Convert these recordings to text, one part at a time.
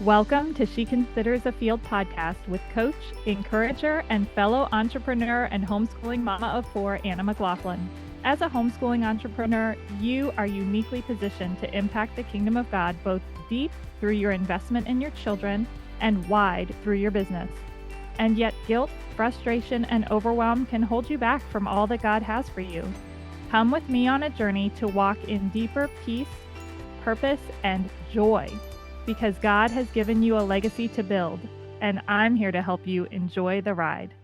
Welcome to She Considers a Field podcast with coach, encourager, and fellow entrepreneur and homeschooling mama of four, Anna McLaughlin. As a homeschooling entrepreneur, you are uniquely positioned to impact the kingdom of God both deep through your investment in your children and wide through your business. And yet guilt, frustration, and overwhelm can hold you back from all that God has for you. Come with me on a journey to walk in deeper peace, purpose, and joy, because God has given you a legacy to build, and I'm here to help you enjoy the ride.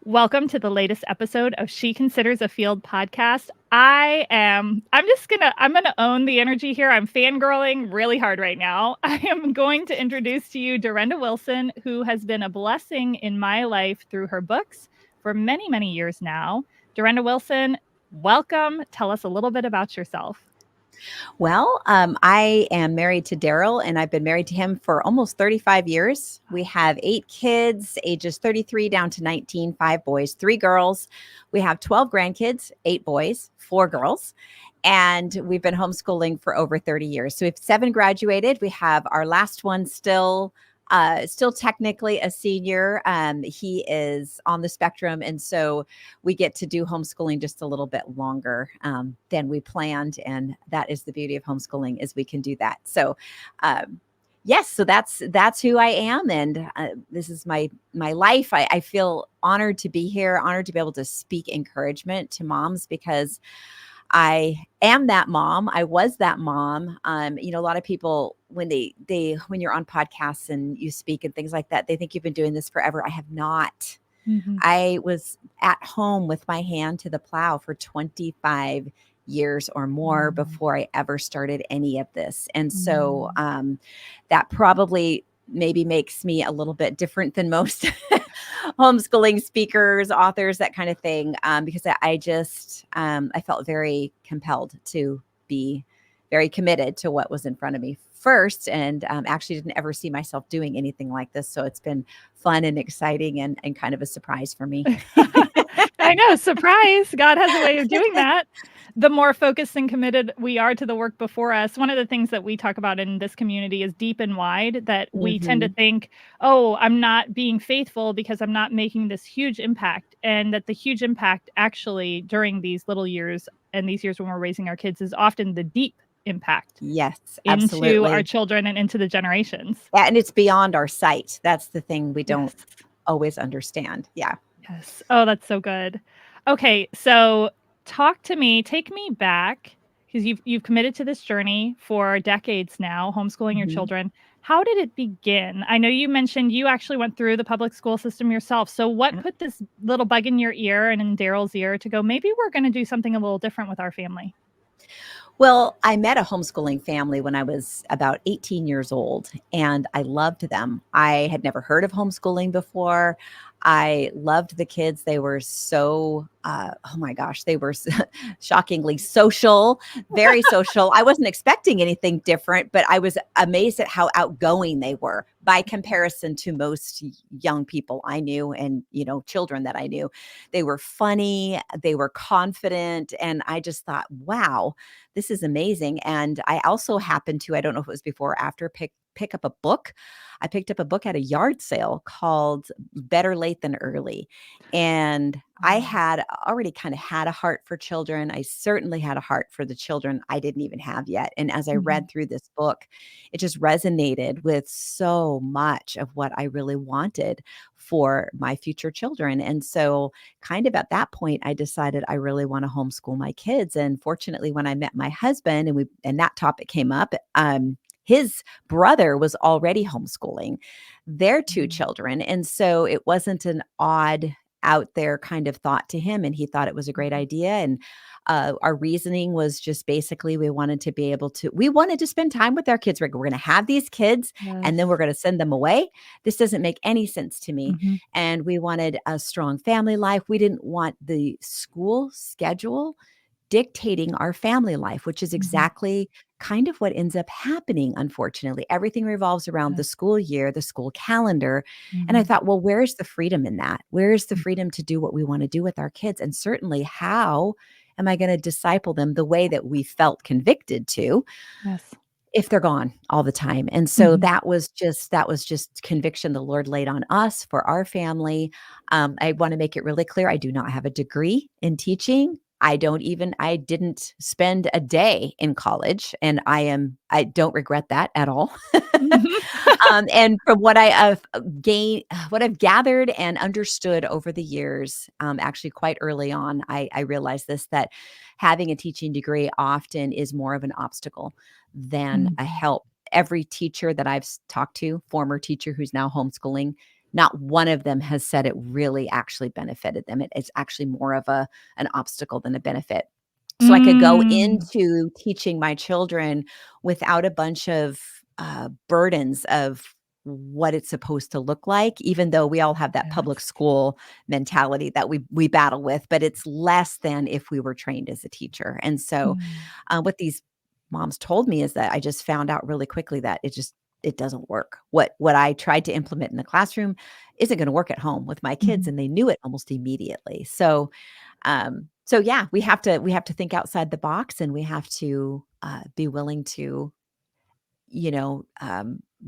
Welcome to the latest episode of She Considers a Field podcast. I'm gonna own the energy here. I'm fangirling really hard right now. I am going to introduce to you Durenda Wilson, who has been a blessing in my life through her books for many, many years now. Durenda Wilson, welcome. Tell us a little bit about yourself. Well, I am married to Daryl, and I've been married to him for almost 35 years. We have 8 kids, ages 33 down to 19, 5 boys, 3 girls. We have 12 grandkids, 8 boys, 4 girls. And we've been homeschooling for over 30 years. So we have 7 graduated. We have our last one still technically a senior. He is on the spectrum. And so we get to do homeschooling just a little bit longer than we planned. And that is the beauty of homeschooling, is we can do that. So yes, so that's who I am. And this is my life. I feel honored to be here, honored to be able to speak encouragement to moms, because I am that mom. I was that mom. A lot of people, when when you're on podcasts and you speak and things like that, they think you've been doing this forever. I have not. Mm-hmm. I was at home with my hand to the plow for 25 years or more before I ever started any of this. And so that probably maybe makes me a little bit different than most homeschooling speakers, authors, that kind of thing, because I felt very compelled to be very committed to what was in front of me first, and actually didn't ever see myself doing anything like this. So it's been fun and exciting and kind of a surprise for me. I know, surprise. God has a way of doing that. The more focused and committed we are to the work before us, one of the things that we talk about in this community is deep and wide, that we tend to think, oh, I'm not being faithful because I'm not making this huge impact. And that the huge impact actually during these little years and these years when we're raising our kids is often the deep impact. Yes, absolutely. Into our children and into the generations. Yeah, and it's beyond our sight. That's the thing we don't always understand. Yeah. Yes. Oh, that's so good. Okay, so take me back, because you've committed to this journey for decades now, homeschooling your children. How did it begin? I know you mentioned you actually went through the public school system yourself. So what put this little bug in your ear and in Daryl's ear to go, maybe we're going to do something a little different with our family? Well, I met a homeschooling family when I was about 18 years old, and I loved them. I had never heard of homeschooling before. I loved the kids. They were so, oh my gosh, they were shockingly social, very social. I wasn't expecting anything different, but I was amazed at how outgoing they were by comparison to most young people I knew and, children that I knew. They were funny, they were confident, and I just thought, wow, this is amazing. And I also happened to, I don't know if it was before or after, pick up a book. I picked up a book at a yard sale called Better Late Than Early. And I had already kind of had a heart for children. I certainly had a heart for the children I didn't even have yet. And as I read through this book, it just resonated with so much of what I really wanted for my future children. And so kind of at that point, I decided I really want to homeschool my kids. And fortunately, when I met my husband and that topic came up, his brother was already homeschooling their 2 children. And so it wasn't an odd out there kind of thought to him. And he thought it was a great idea. And our reasoning was just basically we wanted to spend time with our kids. We're going to have these kids and then we're going to send them away. This doesn't make any sense to me. And we wanted a strong family life. We didn't want the school schedule dictating our family life, which is exactly kind of what ends up happening. Unfortunately, everything revolves around the school year, the school calendar. And I thought, well, where's the freedom in that? Where's the freedom to do what we want to do with our kids? And certainly how am I going to disciple them the way that we felt convicted to Yes. if they're gone all the time? And so Mhm. that was just conviction the Lord laid on us for our family. I want to make it really clear, I do not have a degree in teaching. I didn't spend a day in college, and I don't regret that at all. Mhm. And from what I have gained, what I've gathered and understood over the years, actually quite early on, I realized this, that having a teaching degree often is more of an obstacle than a Mhm. help. Every teacher that I've talked to, former teacher who's now homeschooling, not one of them has said it really actually benefited them. It's actually more of an obstacle than a benefit. So I could go Mm. into teaching my children without a bunch of burdens of what it's supposed to look like, even though we all have that public Yes. school mentality that we battle with, but it's less than if we were trained as a teacher. And so Mm. what these moms told me is that I just found out really quickly that it doesn't work. What I tried to implement in the classroom isn't going to work at home with my kids, Mhm. and they knew it almost immediately. So yeah, we have to think outside the box, and we have to be willing to, you know,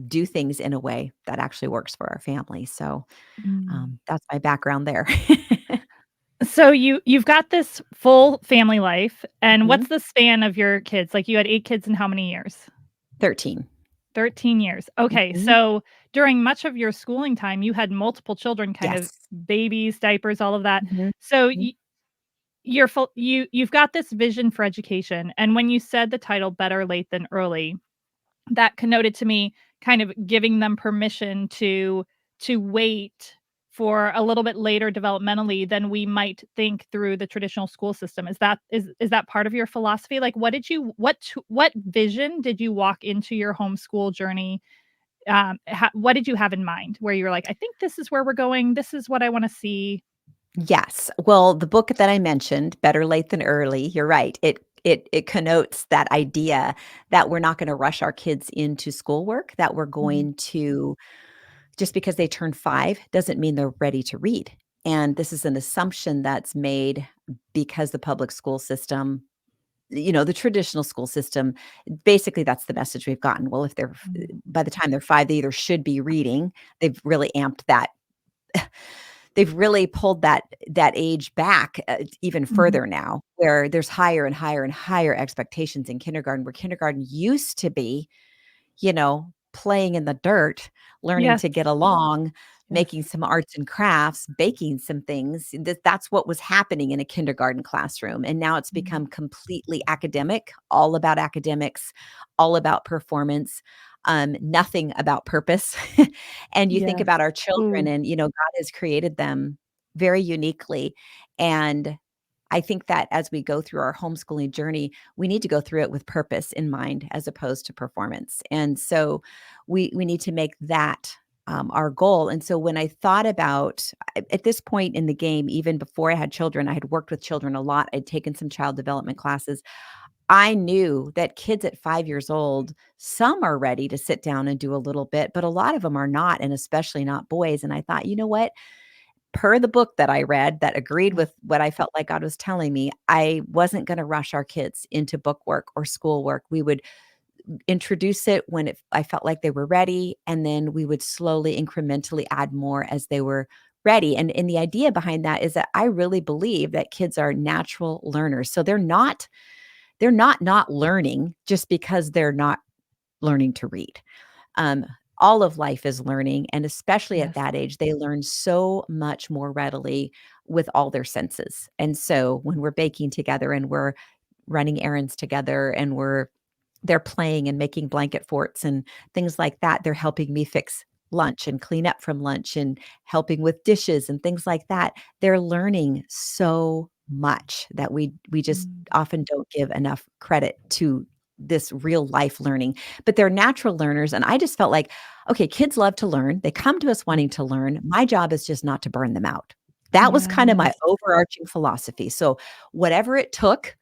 do things in a way that actually works for our family. So Mm. that's my background there. So you've got this full family life, and Mhm. what's the span of your kids? Like, you had 8 kids in how many years? 13. 13 years. Okay, Mhm. so during much of your schooling time, you had multiple children, kind of Yes. babies, diapers, all of that. Mhm. So Mhm. you're full you've got this vision for education, and when you said the title "Better Late Than Early," that connoted to me kind of giving them permission to wait for a little bit later developmentally than we might think through the traditional school system. Is that part of your philosophy? Like, what vision did you walk into your homeschool journey? What did you have in mind where you were like, I think this is where we're going. This is what I want to see. Yes. Well, the book that I mentioned, Better Late Than Early, you're right. It connotes that idea that we're not gonna rush our kids into schoolwork, that we're Mhm. going to, just because they turn 5 doesn't mean they're ready to read. And this is an assumption that's made because the public school system, the traditional school system, basically that's the message we've gotten. Well, if Mm. by the time they're 5, they either should be reading. They've really amped that. They've really pulled that age back, even Mhm. further now, where there's higher and higher and higher expectations in kindergarten, where kindergarten used to be, playing in the dirt, learning Yes. to get along, Yes. making some arts and crafts, baking some things. That's what was happening in a kindergarten classroom. And now it's Mm. become completely academic, all about academics, all about performance, nothing about purpose. And you think Yes. about our children, Ooh. and, God has created them very uniquely. And I think that as we go through our homeschooling journey, we need to go through it with purpose in mind as opposed to performance. And so we need to make that our goal. And so when I thought about, at this point in the game, even before I had children, I had worked with children a lot. I'd taken some child development classes. I knew that kids at 5 years old, some are ready to sit down and do a little bit, but a lot of them are not, and especially not boys. And I thought, you know what? Per the book that I read that agreed Yes. with what I felt like God was telling me, I wasn't gonna rush our kids into book work or schoolwork. We would introduce it when I felt like they were ready, and then we would slowly, incrementally add more as they were ready. And the idea behind that is that I really believe that kids are natural learners. So they're not learning just because they're not learning to read. Um, all of life is learning, and especially at Yes. that age, they learn so much more readily with all their senses. And so when we're baking together and we're running errands together and they're playing and making blanket forts and things like that, they're helping me fix lunch and clean up from lunch and helping with dishes and things like that. They're learning so much that we just Mm. often don't give enough credit to this real life learning. But they're natural learners, and I just felt like, okay, kids love to learn. They come to us wanting to learn. My job is just not to burn them out. That was kind of my Yes. overarching philosophy. So whatever it took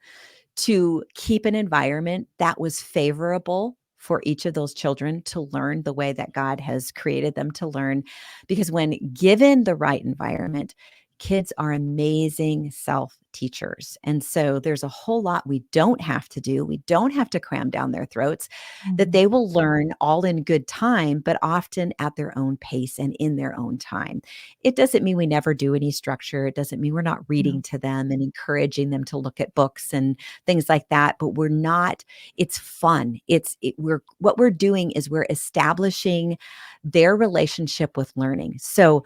to keep an environment that was favorable for each of those children to learn the way that God has created them to learn. Because when given the right environment, kids are amazing self-teachers. And so there's a whole lot we don't have to do. We don't have to cram down their throats, that Mhm. they will learn all in good time, but often at their own pace and in their own time. It doesn't mean we never do any structure. It doesn't mean we're not No. reading to them and encouraging them to look at books and things like that, but we're not, it's fun. We're what we're doing is we're establishing their relationship with learning. So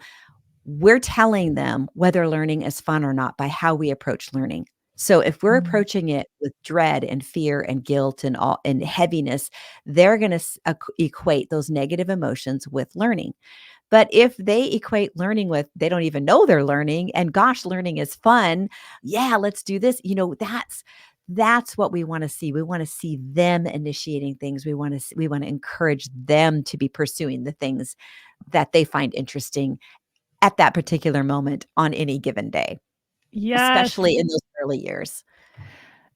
we're telling them whether learning is fun or not by how we approach learning. So if we're Mhm. approaching it with dread and fear and guilt and all and heaviness, they're going to equate those negative emotions with learning. But if they equate learning with they don't even know they're learning and gosh, learning is fun. Yeah, let's do this. That's what we want to see. We want to see them initiating things. We want to encourage them to be pursuing the things that they find interesting at that particular moment on any given day, Yes. especially in those early years.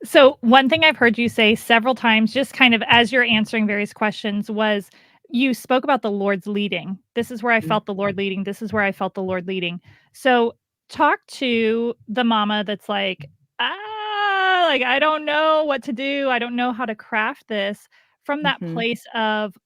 So, one thing I've heard you say several times, just kind of as you're answering various questions, was you spoke about the Lord's leading. This is where I Mm, felt the Lord leading. This is where I felt the Lord leading. So, talk to the mama that's like, I don't know what to do. I don't know how to craft this from that mhm, place of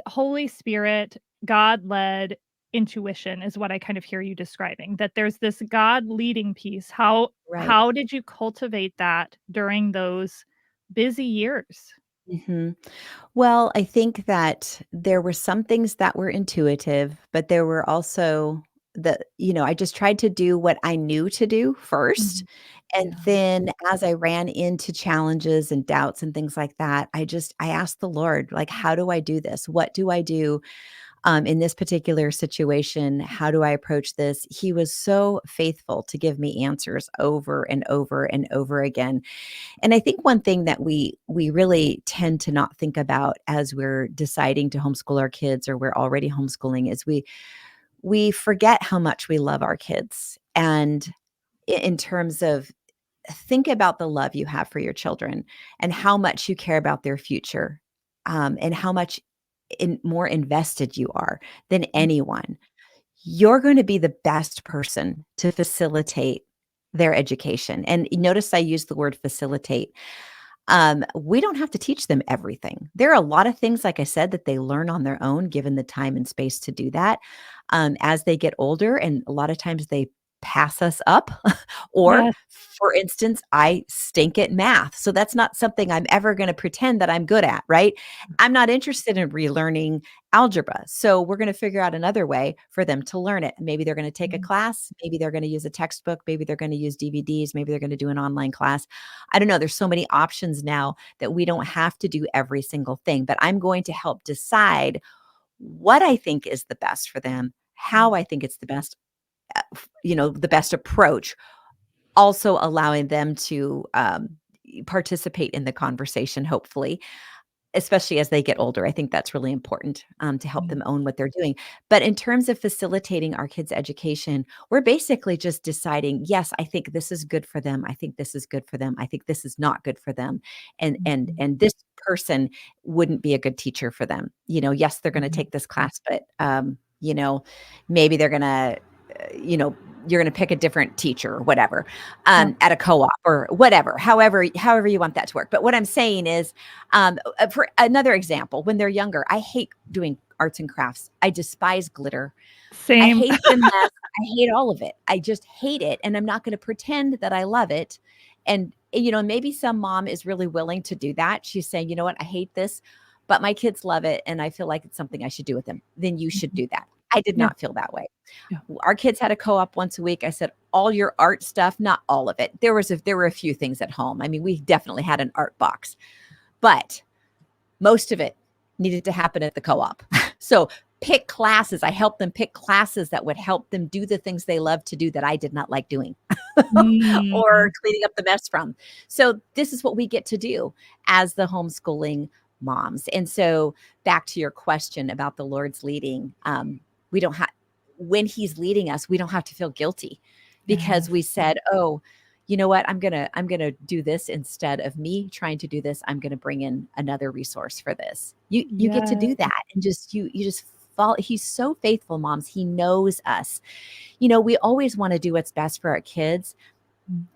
Holy Spirit, God led intuition is what I kind of hear you describing, that there's this God leading piece. right. How did you cultivate that during those busy years? Mhm. Well, I think that there were some things that were intuitive, but there were also I just tried to do what I knew to do first. Mhm. And Yeah. then as I ran into challenges and doubts and things like that, I asked the Lord, like, how do I do this? What do I do in this particular situation? How do I approach this? He was so faithful to give me answers over and over and over again. And I think one thing that we really tend to not think about as we're deciding to homeschool our kids or we're already homeschooling is we forget how much we love our kids. And in terms of think about the love you have for your children and how much you care about their future, and how much more invested you are than anyone. You're going to be the best person to facilitate their education. And notice I use the word facilitate. We don't have to teach them everything. There are a lot of things, like I said, that they learn on their own, given the time and space to do that. As they get older, and a lot of times they pass us up. Or, Yes. for instance, I stink at math. So that's not something I'm ever going to pretend that I'm good at, right? I'm not interested in relearning algebra. So we're going to figure out another way for them to learn it. Maybe they're going to take a Mhm. class. Maybe they're going to use a textbook. Maybe they're going to use DVDs. Maybe they're going to do an online class. I don't know. There's so many options now that we don't have to do every single thing, but I'm going to help decide what I think is the best for them, how I think it's the best, the best approach, also allowing them to participate in the conversation, hopefully, especially as they get older. I think that's really important, to help Yeah. them own what they're doing. But in terms of facilitating our kids' education, we're basically just deciding, yes, I think this is good for them. I think this is good for them. I think this is not good for them. Mhm. And this person wouldn't be a good teacher for them. Yes, they're going to Mhm. take this class, but maybe they're going to, you know, you're going to pick a different teacher or whatever, Yep. at a co-op or whatever, however you want that to work. But what I'm saying is, for another example, when they're younger, I hate doing arts and crafts. I despise glitter. I Same. hate the mess. I hate all of it. I just hate it. And I'm not going to pretend that I love it. And, maybe some mom is really willing to do that. She's saying, you know what, I hate this, but my kids love it. And I feel like it's something I should do with them. Then you should Mhm. do that. I did Yeah. not feel that way. Yeah. Our kids had a co-op once a week. I said, all your art stuff, not all of it. There were a few things at home. I mean, we definitely had an art box, but most of it needed to happen at the co-op. So pick classes. I helped them pick classes that would help them do the things they love to do that I did not like doing or Mm. cleaning up the mess from. So this is what we get to do as the homeschooling moms. And so back to your question about the Lord's leading, we don't have, when he's leading us, we don't have to feel guilty because Yes. we said, oh, you know what, I'm gonna do this instead of me trying to do this. I'm gonna bring in another resource for this. You get to Yes. do that and just you just He's so faithful, moms. He knows us. We always want to do what's best for our kids,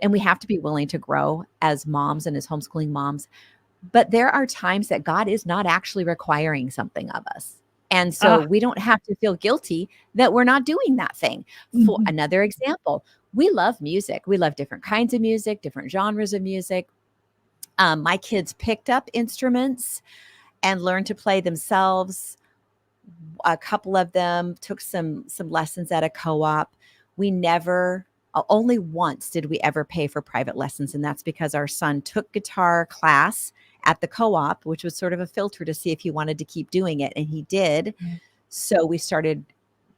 and we have to be willing to grow as moms and as homeschooling moms. But there are times that God is not actually requiring something of us. And so we don't have to feel guilty that we're not doing that thing. For another example, we love music. We love different kinds of music, different genres of music. My kids picked up instruments and learned to play themselves. A couple of them took some lessons at a co-op. Only once did we ever pay for private lessons, and that's because our son took guitar class at the co-op, which was sort of a filter to see if he wanted to keep doing it, and he did. So we started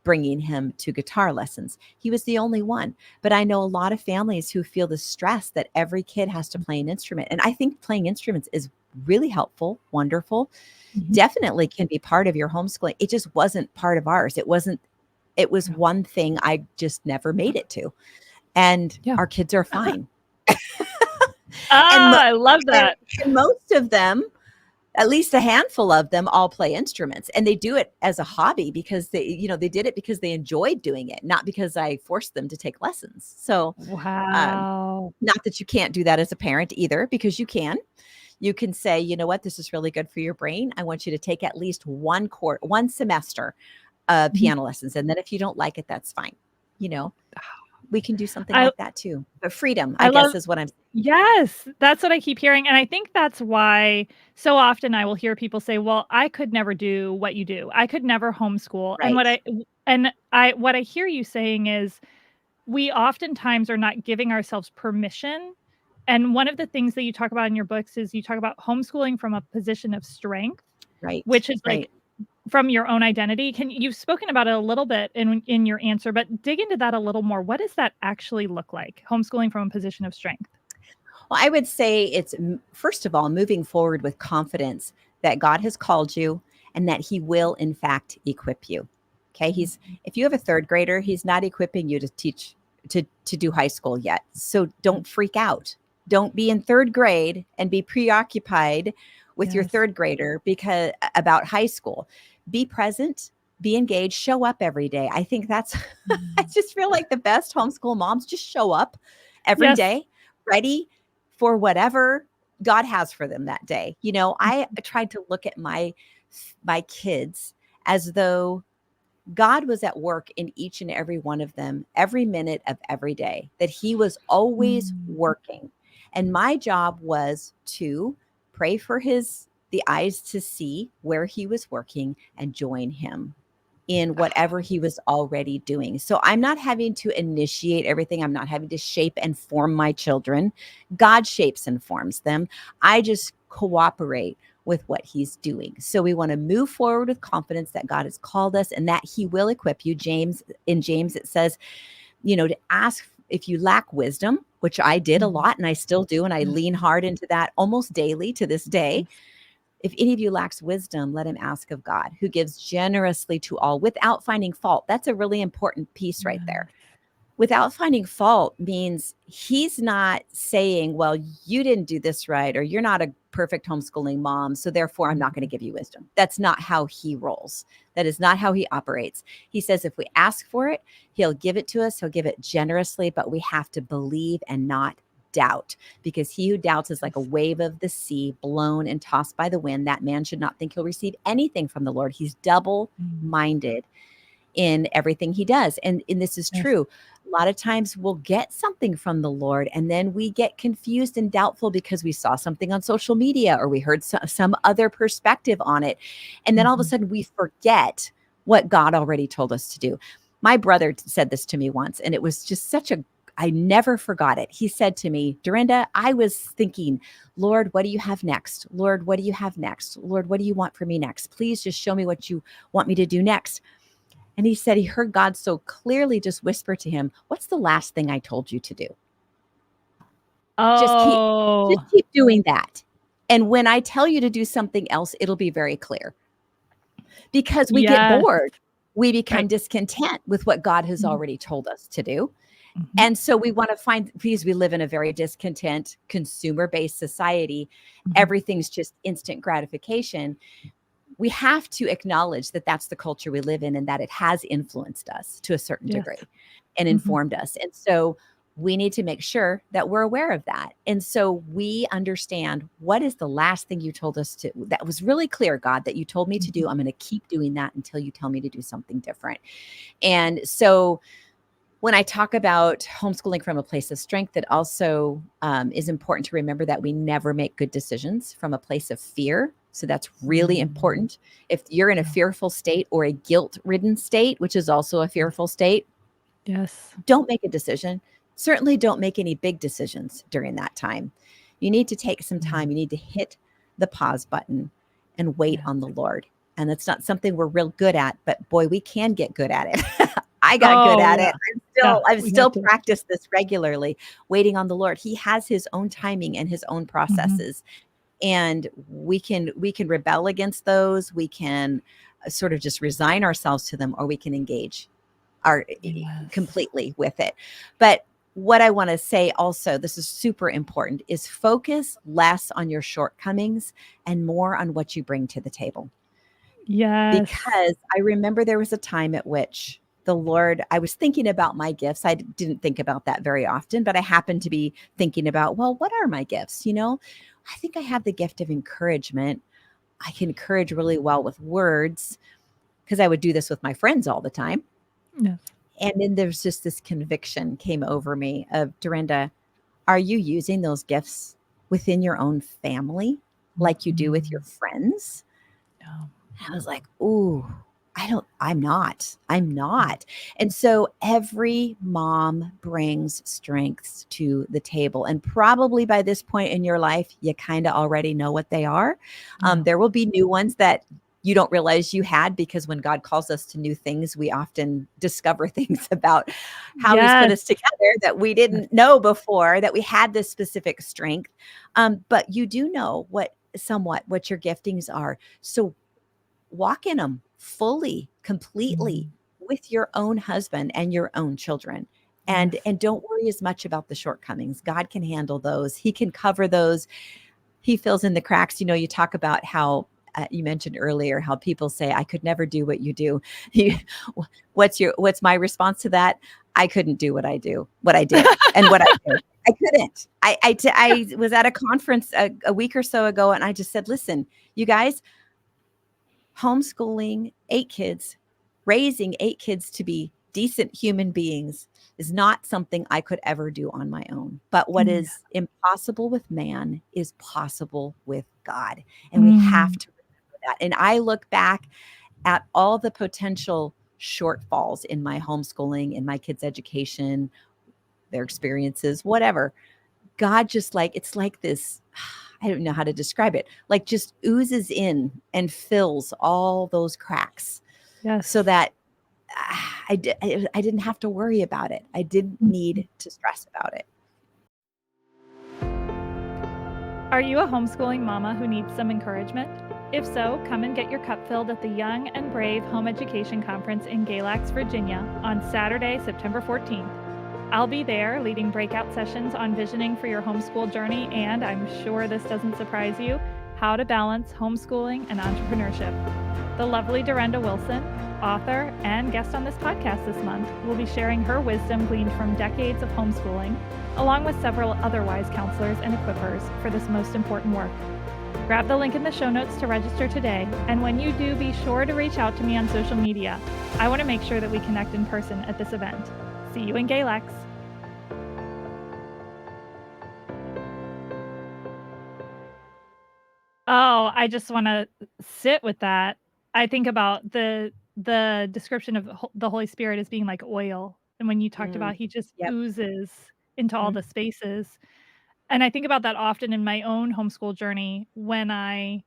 bringing him to guitar lessons. He was the only one. But I know a lot of families who feel the stress that every kid has to play an instrument. And I think playing instruments is really helpful, wonderful, definitely can be part of your homeschooling. It just wasn't part of ours. It was one thing I just never made it to. And our kids are fine. I love that. And most of them, at least a handful of them, all play instruments, and they do it as a hobby because they did it because they enjoyed doing it, not because I forced them to take lessons. So, wow. Not that you can't do that as a parent either, because you can say, you know what, this is really good for your brain. I want you to take at least one semester of piano lessons. And then if you don't like it, that's fine. We can do something like that too. But freedom, I guess, is what I'm saying. Yes, that's what I keep hearing. And I think that's why so often I will hear people say, well, I could never do what you do. I could never homeschool. Right. And what I hear you saying is we oftentimes are not giving ourselves permission. And one of the things that you talk about in your books is you talk about homeschooling from a position of strength, right? Which is like from your own identity. You've spoken about it a little bit in your answer, but dig into that a little more. What does that actually look like? Homeschooling from a position of strength? Well, I would say it's, first of all, moving forward with confidence that God has called you and that he will, in fact, equip you. Okay. If you have a third grader, he's not equipping you to teach, to do high school yet. So don't freak out. Don't be in third grade and be preoccupied with your third grader about high school. Be present, be engaged, show up every day. I think that's, I just feel like the best homeschool moms just show up every day, ready for whatever God has for them that day. I tried to look at my kids as though God was at work in each and every one of them, every minute of every day, that he was always working. And my job was to pray for the eyes to see where he was working and join him in whatever he was already doing. So I'm not having to initiate everything. I'm not having to shape and form my children. God shapes and forms them. I just cooperate with what he's doing. So we want to move forward with confidence that God has called us and that he will equip you. In James, it says, to ask if you lack wisdom, which I did a lot and I still do. And I lean hard into that almost daily to this day. If any of you lacks wisdom, let him ask of God, who gives generously to all without finding fault. That's a really important piece right there. Without finding fault means he's not saying, well, you didn't do this right, or you're not a perfect homeschooling mom, so therefore I'm not going to give you wisdom. That's not how he rolls. That is not how he operates. He says if we ask for it, he'll give it to us. He'll give it generously, but we have to believe and not doubt, because he who doubts is like a wave of the sea, blown and tossed by the wind. That man should not think he'll receive anything from the Lord. He's double-minded in everything he does. And this is true. A lot of times we'll get something from the Lord and then we get confused and doubtful because we saw something on social media or we heard some other perspective on it. And then all of a sudden we forget what God already told us to do. My brother said this to me once, and it was just I never forgot it. He said to me, Durenda, I was thinking, Lord, what do you have next? Lord, what do you have next? Lord, what do you want for me next? Please just show me what you want me to do next. And he said he heard God so clearly just whisper to him, what's the last thing I told you to do? Just keep doing that. And when I tell you to do something else, it'll be very clear. Because we get bored. We become discontent with what God has already told us to do. And so we want to find, because we live in a very discontent, consumer-based society, everything's just instant gratification. we have to acknowledge that that's the culture we live in and that it has influenced us to a certain Yes. degree and Mhm. informed us. And so we need to make sure that we're aware of that. And so we understand, what is the last thing you told us to, that was really clear, God, that you told me to do. I'm going to keep doing that until you tell me to do something different. And so when I talk about homeschooling from a place of strength, it also is important to remember that we never make good decisions from a place of fear. So that's really important. If you're in a fearful state or a guilt-ridden state, which is also a fearful state, Yes. don't make a decision. Certainly don't make any big decisions during that time. You need to take some time. You need to hit the pause button and wait on the Lord. And that's not something we're real good at, but boy, we can get good at it. I got good at it. I've still practiced this regularly, waiting on the Lord. He has his own timing and his own processes. And we can rebel against those. We can sort of just resign ourselves to them, or we can engage completely with it. But what I want to say also, this is super important, is focus less on your shortcomings and more on what you bring to the table. Yes. Because I remember there was a time at which the Lord, I was thinking about my gifts. I didn't think about that very often, but I happened to be thinking about, well, what are my gifts? I think I have the gift of encouragement. I can encourage really well with words, because I would do this with my friends all the time. Yes. And then there's just this conviction came over me of, Durenda, are you using those gifts within your own family like you do with your friends? No. I was like, ooh, I'm not. And so every mom brings strengths to the table. And probably by this point in your life, you kind of already know what they are. There will be new ones that you don't realize you had, because when God calls us to new things, we often discover things about how he's put us together that we didn't know before, that we had this specific strength. But you do know what your giftings are. So walk in them fully, completely, with your own husband and your own children. And don't worry as much about the shortcomings. God can handle those. He can cover those. He fills in the cracks. You talk about how you mentioned earlier how people say, I could never do what you do. What's my response to that? I couldn't do what I did and what I did. I couldn't. I was at a conference a week or so ago, and I just said, listen, you guys, homeschooling 8 kids, raising 8 kids to be decent human beings is not something I could ever do on my own. But what is impossible with man is possible with God. And we have to remember that. And I look back at all the potential shortfalls in my homeschooling, in my kids' education, their experiences, whatever. God just it's like this, I don't know how to describe it, like just oozes in and fills all those cracks. Yes. So that I didn't have to worry about it. I didn't need to stress about it. Are you a homeschooling mama who needs some encouragement? If so, come and get your cup filled at the Young and Brave Home Education Conference in Galax, Virginia on Saturday, September 14th. I'll be there leading breakout sessions on visioning for your homeschool journey, and I'm sure this doesn't surprise you, how to balance homeschooling and entrepreneurship. The lovely Durenda Wilson, author and guest on this podcast this month, will be sharing her wisdom gleaned from decades of homeschooling, along with several other wise counselors and equippers for this most important work. Grab the link in the show notes to register today, and when you do, be sure to reach out to me on social media. I want to make sure that we connect in person at this event. See you in Galax. Oh, I just want to sit with that. I think about the description of the Holy Spirit as being like oil. And when you talked about he just oozes into all the spaces. And I think about that often in my own homeschool journey when I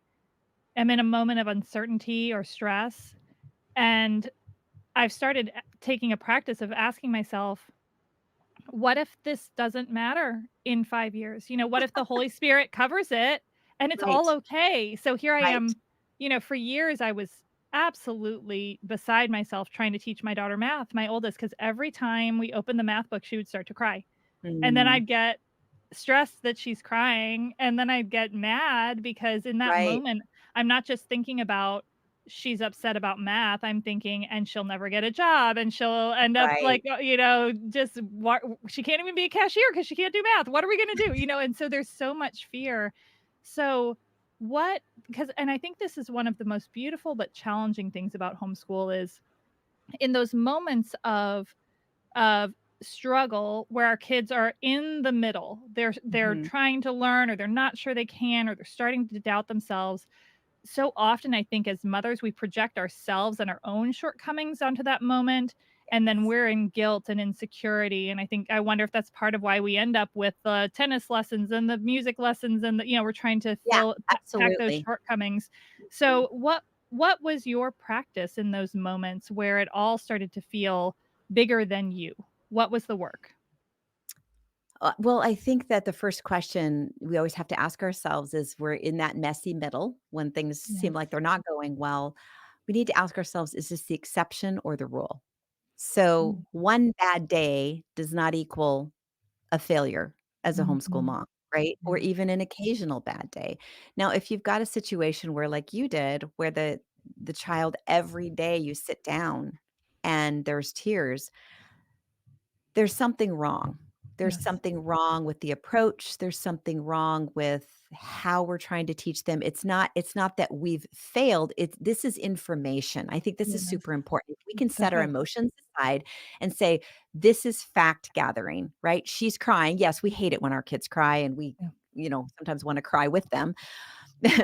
am in a moment of uncertainty or stress. And I've started taking a practice of asking myself, what if this doesn't matter in 5 years? What if the Holy Spirit covers it and it's all okay? So here I am, for years I was absolutely beside myself trying to teach my daughter math, my oldest, because every time we opened the math book, she would start to cry. And then I'd get stressed that she's crying, and then I'd get mad because in that moment, I'm not just thinking about she's upset about math, I'm thinking, and she'll never get a job, and she'll end up Right. like, just what she can't even be a cashier because she can't do math. What are we gonna do? And so there's so much fear. So what because and I think this is one of the most beautiful but challenging things about homeschool is in those moments of struggle where our kids are in the middle. They're Mhm. trying to learn or they're not sure they can or they're starting to doubt themselves. So often I think as mothers we project ourselves and our own shortcomings onto that moment and then Yes. we're in guilt and insecurity and I wonder if that's part of why we end up with the tennis lessons and the music lessons and we're trying to Yeah, pack those absolutely. shortcomings. Mhm. So what was your practice in those moments where it all started to feel bigger than you? What was the work? Well, I think that the first question we always have to ask ourselves is we're in that messy middle when things seem like Yes. they're not going well. We need to ask ourselves, is this the exception or the rule? So Mm, one bad day does not equal a failure as a homeschool mhm. mom, right? Or Yeah. even an occasional bad day. Now, if you've got a situation where, like you did, where the child every day you sit down and there's tears, there's something wrong. There's Yes. something wrong with the approach, there's something wrong with how we're trying to teach them. It's not that we've failed, this is information. I think this is Yes. super important. If we can It's so set our good. emotions aside and say, "This is fact gathering," right? She's crying. Yes, we hate it when our kids cry, and we, Yeah. sometimes wanna cry with them.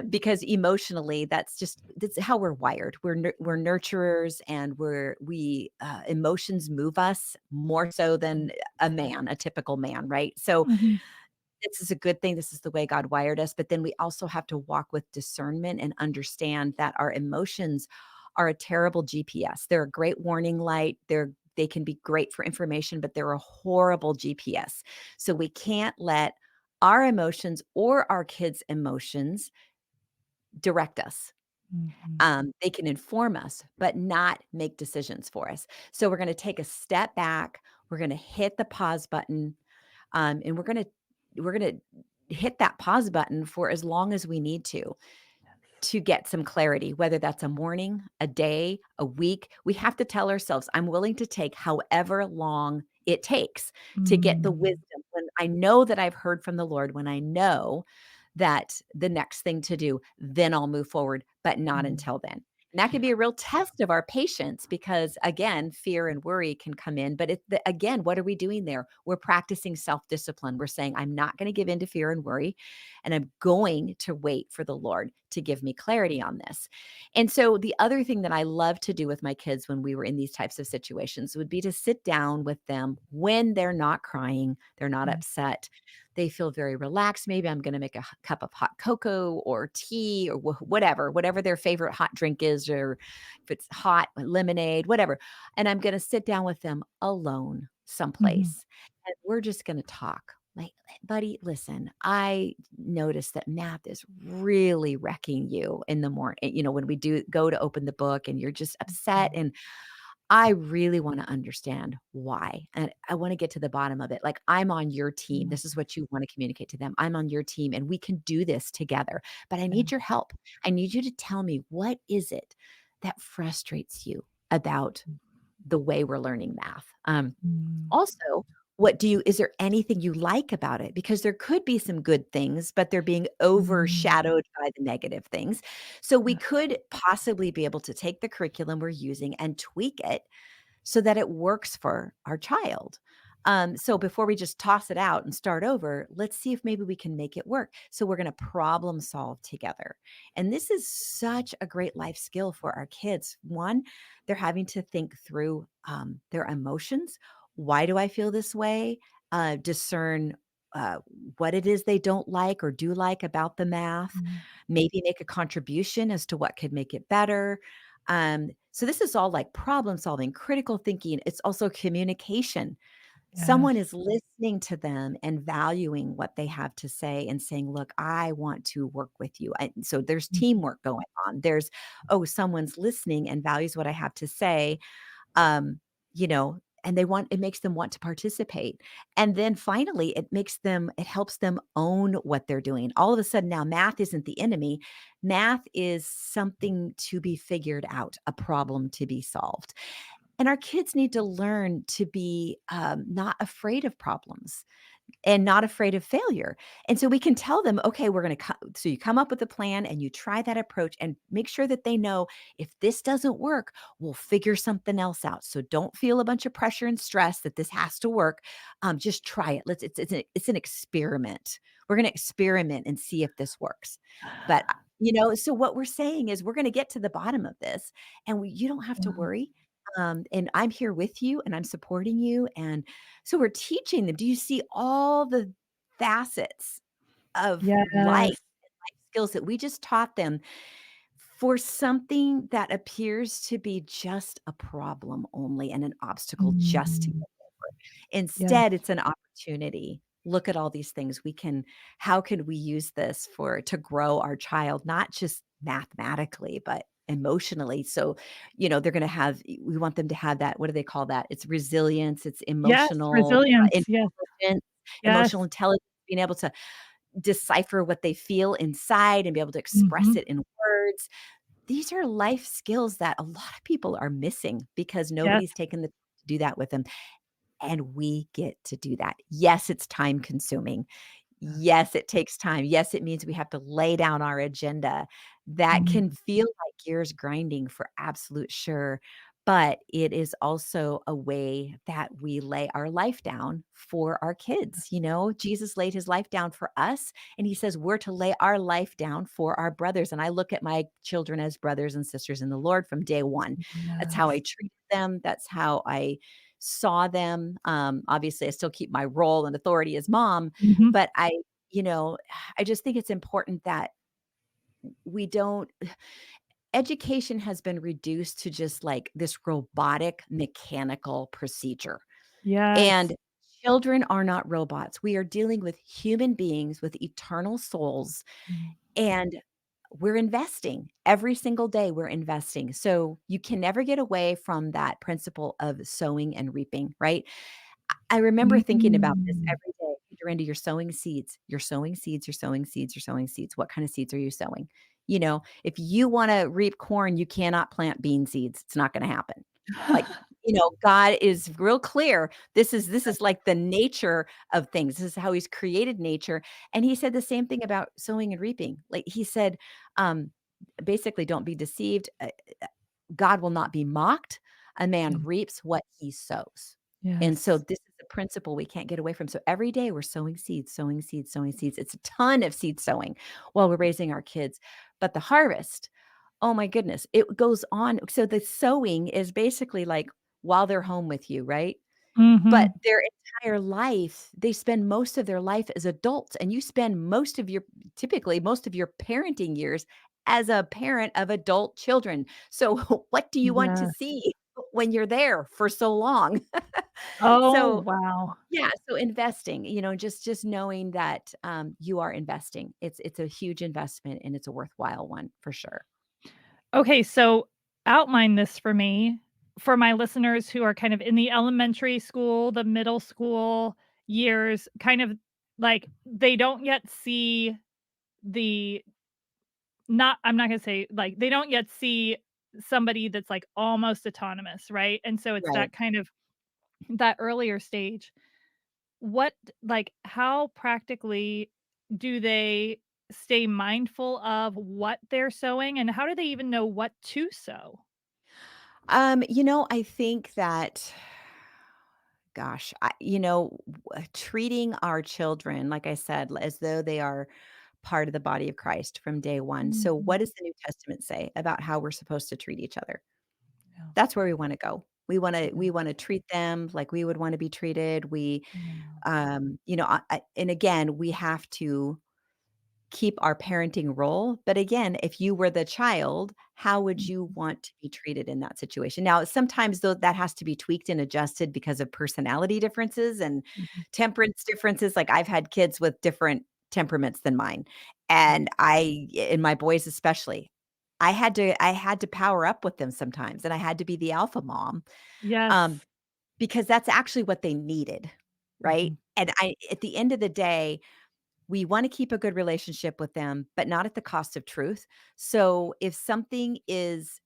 Because emotionally that's how we're wired. We're nurturers and emotions move us more so than a typical man, right? So Mhm. this is a good thing. This is the way God wired us, but then we also have to walk with discernment and understand that our emotions are a terrible GPS. They're a great warning light. They can be great for information, but they're a horrible GPS. So we can't let our emotions or our kids' emotions direct us. Mhm. They can inform us, but not make decisions for us. So we're gonna take a step back, we're gonna hit the pause button, and we're gonna hit that pause button for as long as we need to get some clarity, whether that's a morning, a day, a week. We have to tell ourselves, "I'm willing to take however long it takes to get the Mm. wisdom." When I know that I've heard from the Lord, when I know that the next thing to do, then I'll move forward, but not Mm. until then. And that can be a real test of our patience because, again, fear and worry can come in. But again, what are we doing there? We're practicing self discipline. We're saying, I'm not going to give in to fear and worry, and I'm going to wait for the Lord to give me clarity on this. And so, the other thing that I love to do with my kids when we were in these types of situations would be to sit down with them when they're not crying, they're not Yeah. upset, they feel very relaxed. Maybe I'm going to make a cup of hot cocoa or tea or whatever their favorite hot drink is, or if it's hot, lemonade, whatever. And I'm going to sit down with them alone Mhm. someplace and we're just going to talk. Like, buddy, listen, I noticed that math is really wrecking you in the morning. When we do go to open the book and you're just upset, Mhm. and I really wanna understand why, and I wanna get to the bottom of it. Like, I'm on your team. Yeah. This is what you wanna communicate to them. I'm on your team, and we can do this together, but I Yeah. need your help. I need you to tell me, what is it that frustrates you about the way we're learning math? Mm. Also, is there anything you like about it? Because there could be some good things, but they're being Mm. overshadowed by the negative things. So we Yeah. could possibly be able to take the curriculum we're using and tweak it so that it works for our child. So before we just toss it out and start over, let's see if maybe we can make it work. So we're going to problem solve together. And this is such a great life skill for our kids. One, they're having to think through their emotions. Why do I feel this way? Discern uh, what it is they don't like or do like about the math. Mm. Maybe make a contribution as to what could make it better. So this is all like problem solving, critical thinking. It's also communication. Someone Yes. is listening to them and valuing what they have to say and saying, "Look, I want to work with you." So there's Mhm. teamwork going on. Someone's listening and values what I have to say. Um, you know, and it makes them want to participate. And then finally, it helps them own what they're doing. All of a sudden now math isn't the enemy. Math is something to be figured out, a problem to be solved. And our kids need to learn to be not afraid of problems and not afraid of failure. And so we can tell them, okay, we're going to so you come up with a plan and you try that approach and make sure that they know if this doesn't work, we'll figure something else out. So don't feel a bunch of pressure and stress that this has to work. Just try it. It's an experiment. We're going to experiment and see if this works. But so what we're saying is we're going to get to the bottom of this, and you don't have to Wow. worry. And I'm here with you, and I'm supporting you, and so we're teaching them. Do you see all the facets of life Yes. skills that we just taught them for something that appears to be just a problem only and an obstacle just to get Mm. over? Yes. Instead, it's an opportunity. Look at all these things how can we use this to grow our child, not just mathematically, but emotionally. So, they're going to we want them to have that. What do they call that? It's resilience, it's Yes, emotional resilience. Yes. intelligence, Yes. emotional intelligence, being able to decipher what they feel inside and be able to express Mhm. it in words. These are life skills that a lot of people are missing because Yes. nobody's taken the time to do that with them. And we get to do that. Yes, it's time consuming. Yes, it takes time. Yes, it means we have to lay down our agenda. That Mhm. can feel like gears grinding for absolute sure, but it is also a way that we lay our life down for our kids. Jesus laid his life down for us, and he says we're to lay our life down for our brothers. And I look at my children as brothers and sisters in the Lord from day one. That's how I Yes. treated them. That's how I saw them. Obviously, I still keep my role and authority as mom, Mhm. but you know, I just think it's important that we don't education has been reduced to just like this robotic mechanical procedure. Yes. And children are not robots. We are dealing with human beings with eternal souls, Mm. and we're investing every single day. We're investing. So you can never get away from that principle of sowing and reaping, right? I remember thinking about this Mm. every day. Durenda, you're sowing seeds. You're sowing seeds. You're sowing seeds. You're sowing seeds. What kind of seeds are you sowing? If you want to reap corn, you cannot plant bean seeds. It's not going to happen. Like, God is real clear. This is like the nature of things. This is how he's created nature. And he said the same thing about sowing and reaping. Like he said, um, basically, don't be deceived. God will not be mocked. A man Mm. reaps what he sows. And so Yes. this is the principle we can't get away from. So every day we're sowing seeds, sowing seeds, sowing seeds. It's a ton of seed sowing while we're raising our kids. But the harvest, oh my goodness, it goes on. So the sowing is basically like while they're home with you, right? But Mhm. their entire life, they spend most of their life as adults, and you spend typically most of your parenting years as a parent of adult children. So what do you want to Yes. see when you're there for so long? Oh, So, wow. yeah, so investing, just knowing that, you are investing. It's a huge investment, and it's a worthwhile one for sure. Okay, so outline this for me, for my listeners who are kind of in the elementary school, the middle school years, kind of like they don't yet see the not I'm not gonna say like they don't yet see somebody that's like almost autonomous, right? And so it's Right. that kind of that earlier stage. What like how practically do they stay mindful of what they're sowing and how do they even know what to sow? I think that gosh, treating our children, like I said, as though they are part of the body of Christ from day one. So, Mhm. what does the New Testament say about how we're supposed to treat each other? Yeah. That's where we want to go. We Yeah. want to treat them like we would want to be treated. Yeah. And again, we have to keep our parenting role. But again, if you were the child, how would you Mhm. want to be treated in that situation? Now, sometimes though that has to be tweaked and adjusted because of personality differences and Mhm. temperance differences. Like I've had kids with different temperaments than mine. Yeah. And my boys especially, I had to power up with them sometimes and I had to be the alpha mom. Um, Yes. because that's actually what they needed, right? Mhm. And at the end of the day, we want to keep a good relationship with them, but not at the cost of truth. So if something is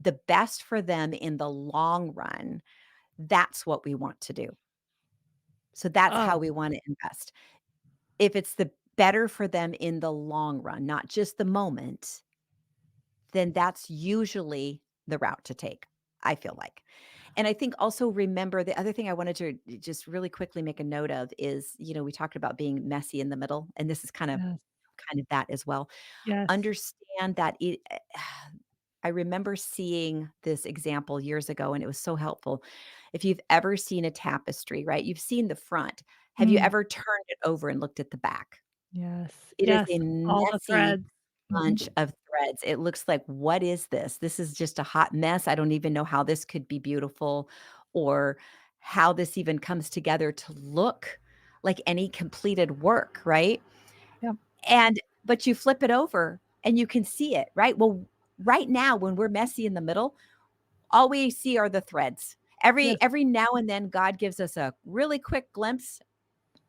the best for them in the long run, that's what we want to do. So that's how Oh, we want to invest. If it's the better for them in the long run, not just the moment, then that's usually the route to take, I feel like. And I think also remember the other thing I wanted to just really quickly make a note of is, we talked about being messy in the middle, and this is yes. kind of that as well. Yes. Understand that I remember seeing this example years ago and it was so helpful. If you've ever seen a tapestry, right? You've seen the front. Have you Mm. ever turned it over and looked at the back? Yes. It is Yes. a All the messy threads. bunch Mhm. of threads. It looks like, "What is this? This is just a hot mess. I don't even know how this could be beautiful or how this even comes together to look like any completed work," right? Yep. But you flip it over and you can see it, right? Well, right now when we're messy in the middle, all we see are the threads. Yes. Every now and then God gives us a really quick glimpse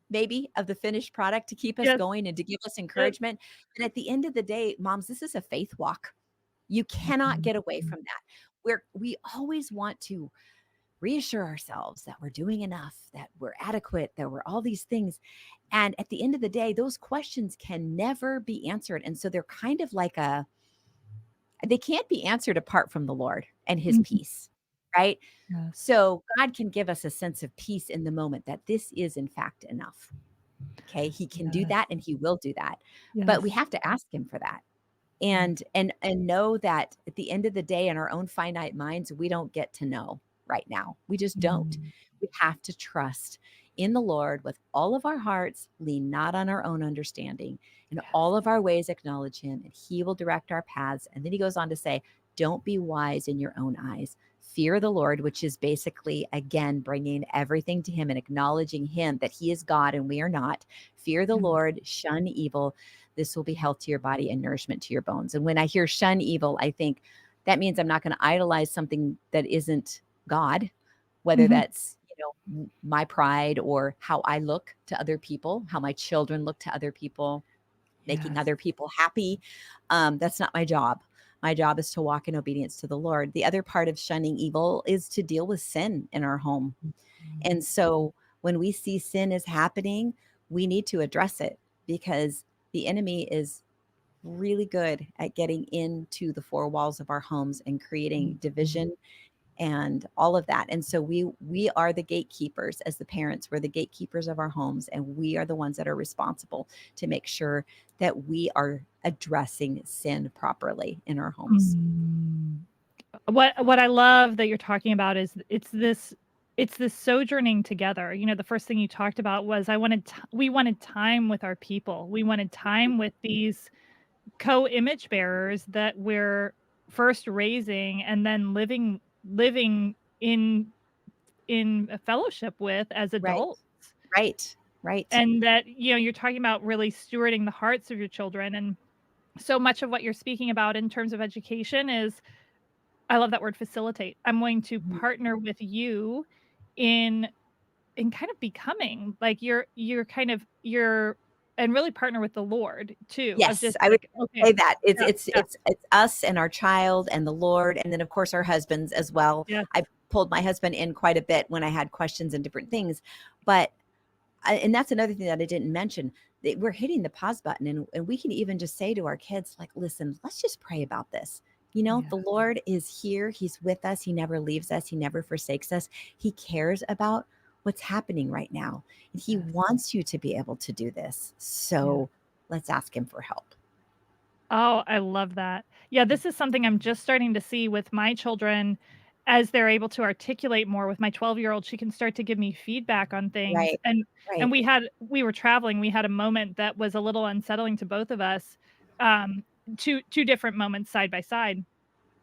maybe of the finished product to keep us Yes. going and to give us Yes. encouragement. And at the end of the day, moms, this is a faith walk. You cannot Mhm. get away from that. We always want to reassure ourselves that we're doing enough, that we're adequate, that we're all these things. And at the end of the day, those questions can never be answered. And so they're kind of like they can't be answered apart from the Lord and his Mhm. peace, right? Yes. So God can give us a sense of peace in the moment that this is in fact enough. Okay, he can do Yes. that and he will do that. But we Yes. have to ask him for that. Yes. And know that at the end of the day in our own finite minds, we don't get to know right now. We just don't. Mm. We have to trust in the Lord with all of our hearts, lean not on our own understanding. In Yes. all of our ways acknowledge him and he will direct our paths. And then he goes on to say, don't be wise in your own eyes. Fear the Lord, which is basically, again, bringing everything to him and acknowledging him that he is God and we are not. Fear the Yes. Lord, shun evil. This will be health to your body and nourishment to your bones. And when I hear shun evil, I think that means I'm not going to idolize something that isn't God, whether Mhm. that's, my pride or how I look to other people, how my children look to other people, making Yes. other people happy. That's not my job. My job is to walk in obedience to the Lord. The other part of shunning evil is to deal with sin in our home. Mhm. And so when we see sin is happening, we need to address it because the enemy is really good at getting into the four walls of our homes and creating Mhm. division and all of that. And so we are the gatekeepers as the parents. We're the gatekeepers of our homes and we are the ones that are responsible to make sure that we are addressing sin properly in our homes. Mm. What I love that you're talking about is it's this sojourning together. The first thing you talked about was we wanted time with our people. We wanted time with these co-image bearers that we're first raising and then living in a fellowship with as Right. adults. Right. Right. And that, you're talking about really stewarding the hearts of your children, and so much of what you're speaking about in terms of education is I love that word facilitate. I'm going to Mhm. partner with you in kind of becoming like you're kind of you're and really partner with the Lord too of Yes, just I would like, okay, say that. It's yeah, it's yeah, it's it's us and our child and the Lord, and then, of course, our husbands as well. yes, I pulled my husband in quite a bit when I had questions and different things, but and that's another thing that I didn't mention, that we're hitting the pause button, and we can even just say to our kids, like, "Listen, let's just pray about this." yeah, The Lord is here. He's with us. He never leaves us. He never forsakes us. He cares about what's happening right now, and he yes, wants you to be able to do this. yeah. So let's ask him for help. Oh, I love that. Yeah, this is something I'm just starting to see with my children as they're able to articulate more. With my 12-year-old, she can start to give me feedback on things, Right, and right. we were traveling, we had a moment that was a little unsettling to both of us, um, two different moments side by side.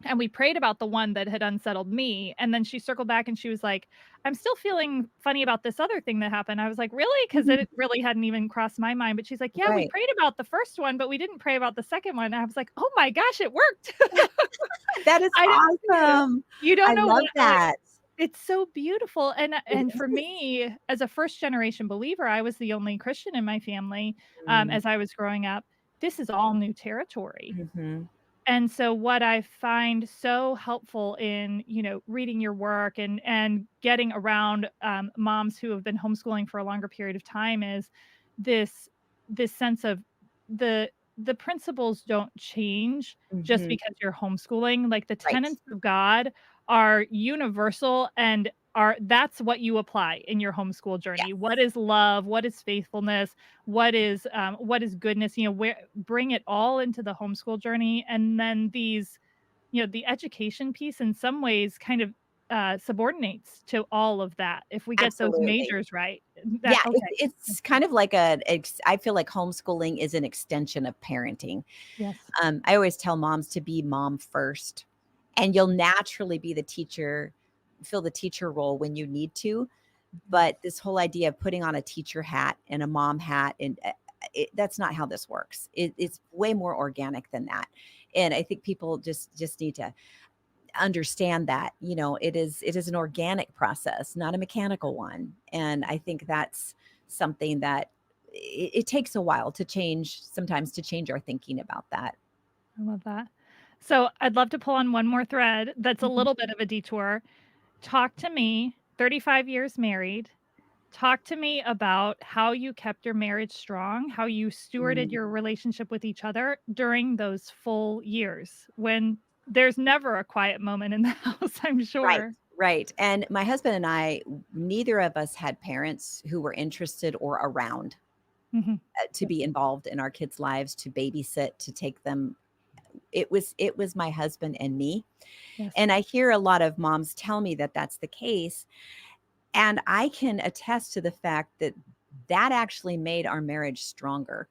And we prayed about the one that had unsettled me, and then she circled back and she was like, "I'm still feeling funny about this other thing that happened." I was like, "Really?" 'Cause Mhm. it really hadn't even crossed my mind, but she's like, "Yeah, we Right. prayed about the first one, but we didn't pray about the second one." And I was like, "Oh my gosh, it worked." That is I didn't awesome. you don't I know love what that. It's so beautiful, It and for is. me, as a first generation believer, I was the only Christian in my family, Mm, as I was growing up. This is all new territory. mhm. And so what I find so helpful in, reading your work and getting around, moms who have been homeschooling for a longer period of time is this this sense of the the principles don't change just Mhm. because you're homeschooling. Like, the Right. tenets of God are universal and that's what you apply in your homeschool journey. What Yes. is love? What is faithfulness? What is goodness? Where bring it all into the homeschool journey, and then the education piece in some ways kind of subordinates to all of that if we get those Absolutely. majors right. Yeah, That okay. it's kind of like I feel like homeschooling is an extension of parenting. Yes. I always tell moms to be mom first, and you'll naturally be the teacher, fill the teacher role when you need to. Yes. But this whole idea of putting on a teacher hat and a mom hat, and that's not how this works. It's way more organic than that. And I think people just need to understand that, it is an organic process, not a mechanical one. And I think that's something that it takes a while to change, sometimes to change our thinking about that. I love that. So I'd love to pull on one more thread that's a Mhm. little bit of a detour. Talk to me, 35 years married. Talk to me about how you kept your marriage strong, how you stewarded Mm. your relationship with each other during those full years when there's never a quiet moment in the house, I'm Right, sure. right. And my husband and I, neither of us had parents who were interested or around Mhm. to Yep. be involved in our kids' lives, to babysit, to take them. It was my husband and me. Yes. And I hear a lot of moms tell me that that's the case. And I can attest to the fact that that actually made our marriage stronger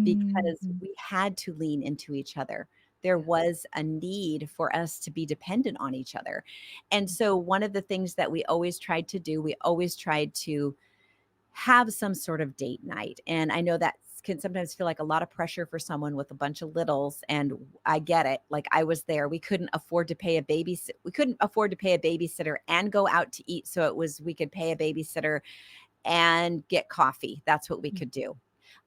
because Mhm. we had to lean into each other. There Yes. was a need for us to be dependent on each other. And so, one of the things that we always tried to do, we always tried to have some sort of date night. And I know that can sometimes feel like a lot of pressure for someone with a bunch of littles. And I get it. Like, I was there. We couldn't afford to pay a we couldn't afford to pay a babysitter and go out to eat. So it was, we could pay a babysitter and get coffee. That's what we Yeah. could do.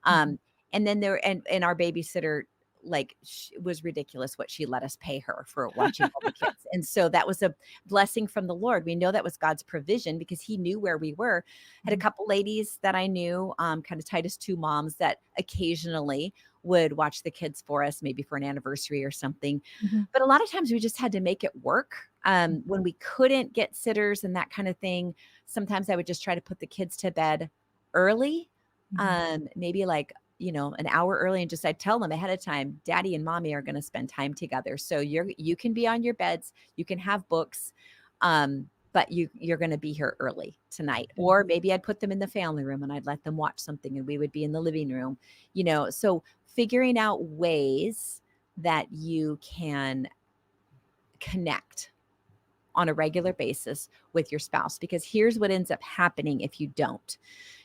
Mhm. Um, and then and our babysitter, like, was ridiculous what she let us pay her for watching all the kids. And so that was a blessing from the Lord. We know that was God's provision because he knew where we were. Had a Mhm. couple ladies that I knew, kind of tight as two moms, that occasionally would watch the kids for us, maybe for an anniversary or something. Mhm. But a lot of times we just had to make it work. When we couldn't get sitters and that kind of thing, sometimes I would just try to put the kids to bed early, Mhm. maybe like, an hour early, and just I tell them ahead of time, daddy and mommy are going to spend time together. So you can be on your beds, you can have books, but you're going to be here early tonight. Yeah. Or maybe I'd put them in the family room and I'd let them watch something and we would be in the living room, so figuring out ways that you can connect on a regular basis with your spouse, because here's what ends up happening if you don't.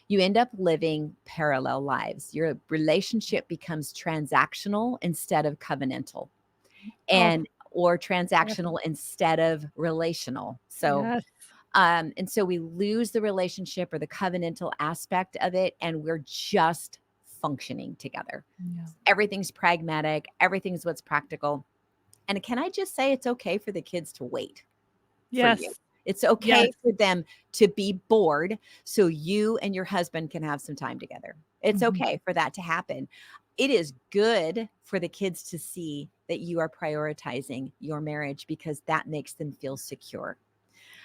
You end up living parallel lives. Your relationship becomes transactional instead of covenantal, Oh, and or yes. transactional instead of relational. So Yes. and so we lose the relationship or the covenantal aspect of it, and we're just functioning together. Yeah. Everything's pragmatic, everything's what's practical. And can I just say, it's okay for the kids to wait for you. Yes. It's Yes. okay for them to be bored so you and your husband can have some time together. It's Mhm. okay for that to happen. It is good for the kids to see that you are prioritizing your marriage because that makes them feel secure.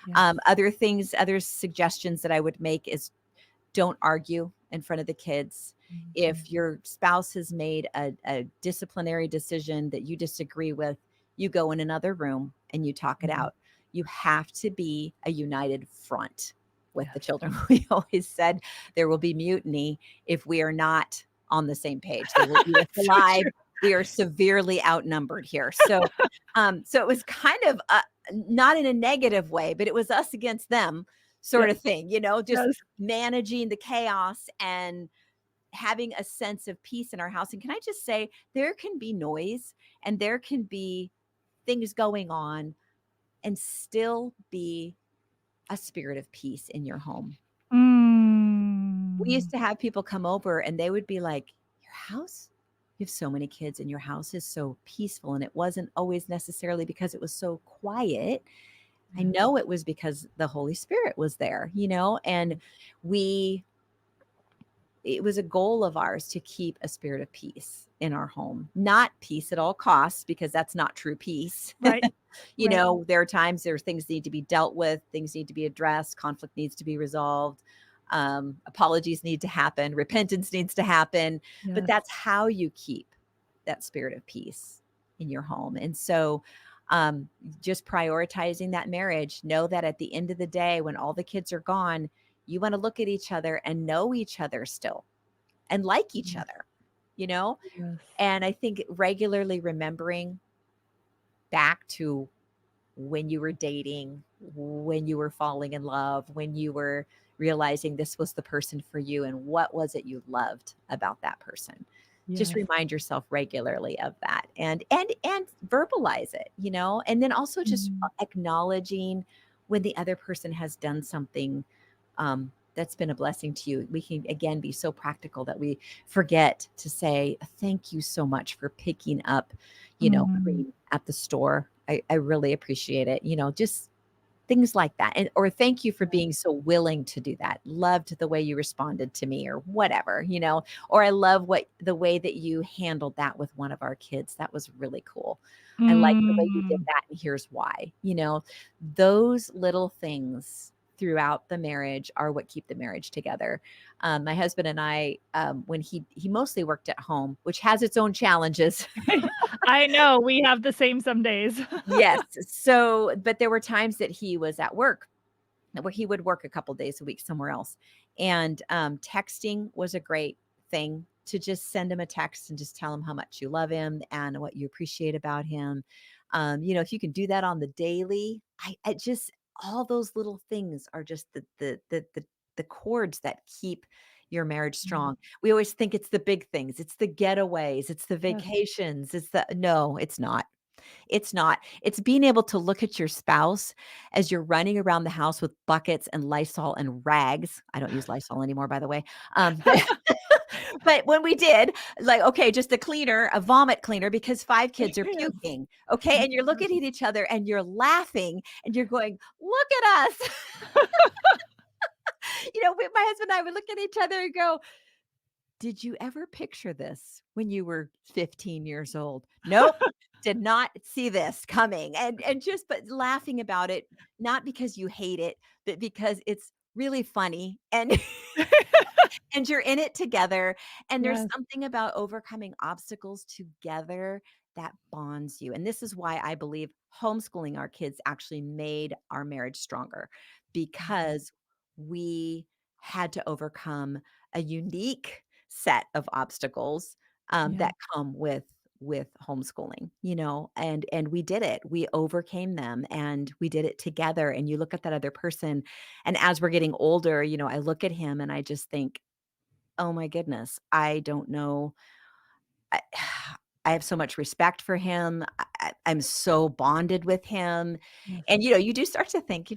Yes. Other suggestions that I would make is, don't argue in front of the kids. Mhm. If your spouse has made a disciplinary decision that you disagree with, you go in another room and you talk it Mhm. out. You have to be a united front with the Yes. children. We always said there will be mutiny if we are not on the same page. They will eat us So alive. true. We are severely outnumbered here. So it was kind of not in a negative way, but it was us against them sort Yes. of thing, just Yes. managing the chaos and having a sense of peace in our house. And can I just say, there can be noise and there can be things going on and still be a spirit of peace in your home. We used Mm. to have people come over and they would be like, "Your house? You have so many kids and your house is so peaceful." And it wasn't always necessarily because it was so quiet. I Yes. know it was because the Holy Spirit was there, and we it was a goal of ours to keep a spirit of peace in our home. Not peace at all costs, because that's not true peace. Right. Right. There are times there things need to be dealt with, things need to be addressed, conflict needs to be resolved, apologies need to happen, repentance needs to happen. But Yes. that's how you keep that spirit of peace in your home. And so, just prioritizing that marriage, know that at the end of the day, when all the kids are gone, you want to look at each other and know each other still and like each Yes. other, you know? Yes. And I think regularly remembering back to when you were dating, when you were falling in love, when you were realizing this was the person for you and what was it you loved about that person. Just Yes. remind yourself regularly of that, and verbalize it, and then also just Mm. acknowledging when the other person has done something that's been a blessing to you. We can again be so practical that we forget to say thank you so much for picking up, Mhm. cream at the store. I really appreciate it. Just things like that. And or thank you for Yes. being so willing to do that. Loved the way you responded to me or whatever, or I love what the way that you handled that with one of our kids. That was really cool. I like the way you did Mm. that and here's why. Those little things throughout the marriage are what keep the marriage together. My husband and I, when he mostly worked at home, which has its own challenges. I know, we have the same some days. Yes. So, but there were times that he was at work where he would work a couple days a week somewhere else. And texting was a great thing to just send him a text and just tell him how much you love him and what you appreciate about him. If you can do that on the daily, I just all those little things are just the cords that keep your marriage Mm. strong. We always think it's the big things, it's the getaways, it's the Yes. vacations, it's the no, it's not. It's not. It's being able to look at your spouse as you're running around the house with buckets and Lysol and rags. I don't use Lysol anymore, by the way. But when we did, like, okay, just a cleaner, a vomit cleaner, because 5 kids are Yes. puking. Okay. And you're looking at each other and you're laughing and you're going, look at us. My husband and I would look at each other and go, did you ever picture this when you were 15 years old? Nope. Did not see this coming. And just but laughing about it, not because you hate it, but because it's really funny and and you're in it together. And there's Yes. something about overcoming obstacles together that bonds you. And this is why I believe homeschooling our kids actually made our marriage stronger, Mhm. because we had to overcome a unique set of obstacles Yeah. that come with homeschooling, and we did it. We overcame them and we did it together. And you look at that other person, and as we're getting older, I look at him and I just think, oh my goodness, I don't know. I, I have so much respect for him. I'm so bonded with him. Yes. And, you do start to think,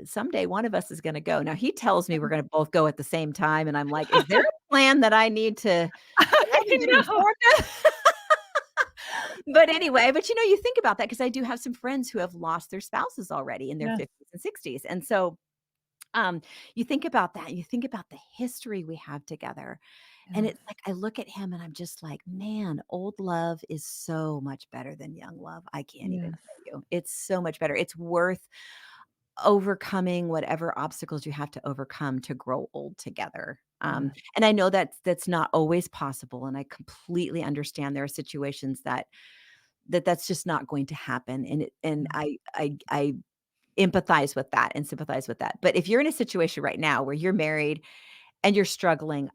someday one of us is going to go. Now he tells me we're going to both go at the same time. And I'm like, is there a plan that I need to, that I haven't been I know. informed of? But anyway, but you think about that because I do have some friends who have lost their spouses already in their Yes. 50s and 60s. And so you think about that, you think about the history we have together. And Yes. it's like I look at him and I'm just like, man, old love is so much better than young love. I can't even Yes. tell you. It's so much better. It's worth overcoming whatever obstacles you have to overcome to grow old together. Yes. And I know that's not always possible. And I completely understand there are situations that's just not going to happen. And Yes. I empathize with that and sympathize with that. But if you're in a situation right now where you're married and you're struggling,